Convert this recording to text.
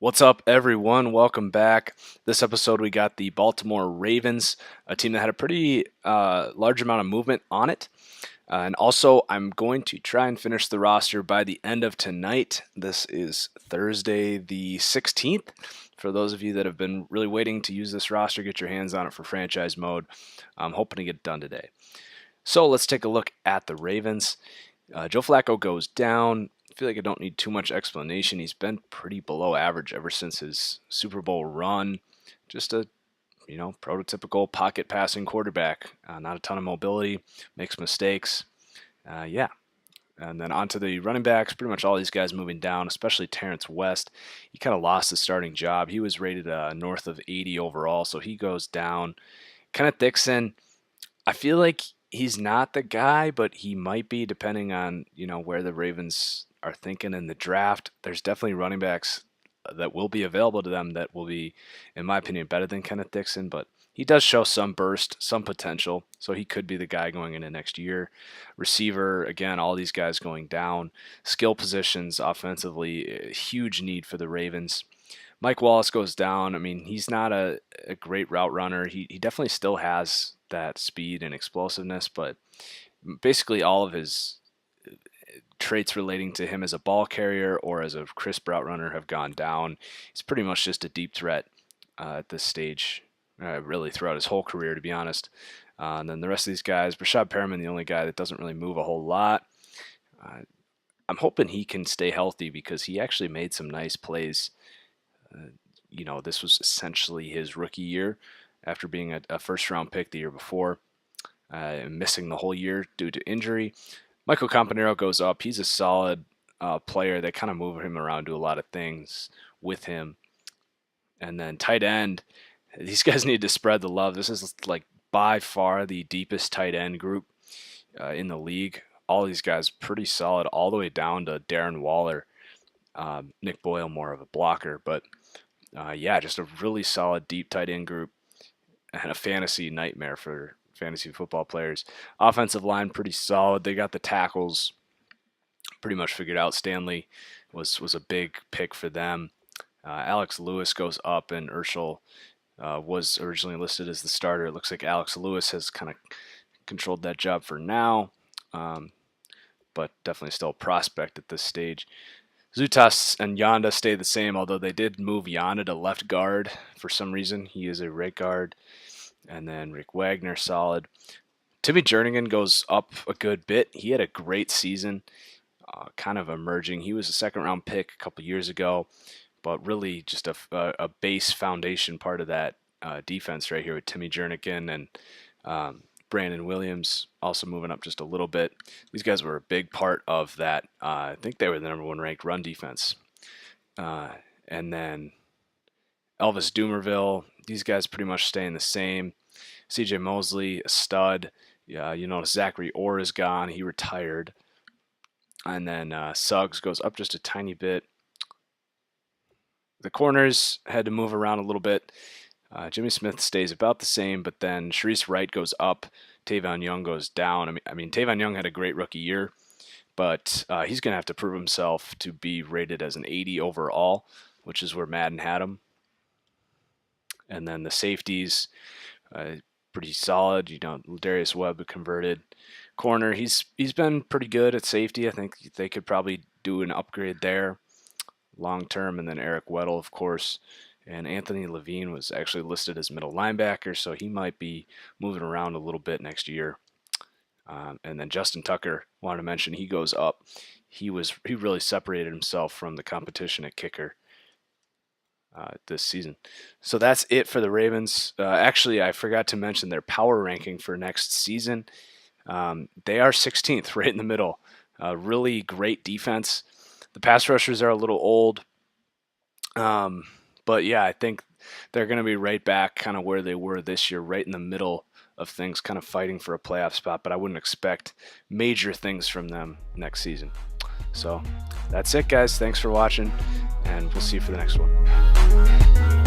What's up, everyone? Welcome back. This episode, we got the Baltimore Ravens, a team that had a pretty large amount of movement on it. And also, I'm going to try and finish the roster by the end of tonight. This is Thursday, the 16th. For those of you that have been really waiting to use this roster, get your hands on it for franchise mode. I'm hoping to get it done today. So let's take a look at the Ravens. Joe Flacco goes down. I feel like I don't need too much explanation. He's been pretty below average ever since his Super Bowl run. Just a, prototypical pocket passing quarterback. Not a ton of mobility, makes mistakes. Yeah. And then onto the running backs, pretty much all these guys moving down, especially Terrence West. He kind of lost the starting job. He was rated north of 80 overall, so he goes down. Kenneth Dixon, I feel like he's not the guy, but he might be depending on, where the Ravens are thinking in the draft. There's definitely running backs that will be available to them that will be, in my opinion, better than Kenneth Dixon, but he does show some burst, some potential, so he could be the guy going into next year. Receiver, again, all these guys going down. Skill positions offensively, a huge need for the Ravens. Mike Wallace goes down. I mean, he's not a great route runner. He definitely still has that speed and explosiveness, but basically all of his traits relating to him as a ball carrier or as a crisp route runner have gone down. He's pretty much just a deep threat at this stage, really throughout his whole career, to be honest. And then the rest of these guys, Brashad Perriman, the only guy that doesn't really move a whole lot. I'm hoping he can stay healthy because he actually made some nice plays. This was essentially his rookie year after being a first-round pick the year before, missing the whole year due to injury. Michael Campanaro goes up. He's a solid player. They kind of move him around, do a lot of things with him. And then tight end, these guys need to spread the love. This is like by far the deepest tight end group in the league. All these guys pretty solid all the way down to Darren Waller. Nick Boyle more of a blocker. But just a really solid deep tight end group and a fantasy nightmare for fantasy football players. Offensive line pretty solid. They got the tackles pretty much figured out. Stanley was a big pick for them. Alex Lewis goes up, and Urschel was originally listed as the starter. It looks like Alex Lewis has kind of controlled that job for now, but definitely still a prospect at this stage. Zutas and Yanda stay the same, although they did move Yanda to left guard for some reason. He is a right guard. And then Rick Wagner, solid. Timmy Jernigan goes up a good bit. He had a great season, kind of emerging. He was a second-round pick a couple years ago, but really just a base foundation part of that defense right here with Timmy Jernigan and Brandon Williams also moving up just a little bit. These guys were a big part of that. I think they were the number one ranked run defense. And then Elvis Dumerville, these guys pretty much staying the same. CJ Mosley, a stud. Yeah, Zachary Orr is gone. He retired. And then Suggs goes up just a tiny bit. The corners had to move around a little bit. Jimmy Smith stays about the same, but then Sharice Wright goes up. Tavon Young goes down. I mean, Tavon Young had a great rookie year, but he's going to have to prove himself to be rated as an 80 overall, which is where Madden had him. And then the safeties, pretty solid. Darius Webb converted. Corner, he's been pretty good at safety. I think they could probably do an upgrade there long term. And then Eric Weddle, of course. And Anthony Levine was actually listed as middle linebacker, so he might be moving around a little bit next year. And then Justin Tucker, wanted to mention, he goes up. He really separated himself from the competition at kicker this season. So that's it for the Ravens. Actually, I forgot to mention their power ranking for next season. They are 16th, right in the middle. Really great defense. The pass rushers are a little old. But yeah, I think they're going to be right back kind of where they were this year, right in the middle of things, kind of fighting for a playoff spot. But I wouldn't expect major things from them next season. So that's it, guys. Thanks for watching, and we'll see you for the next one.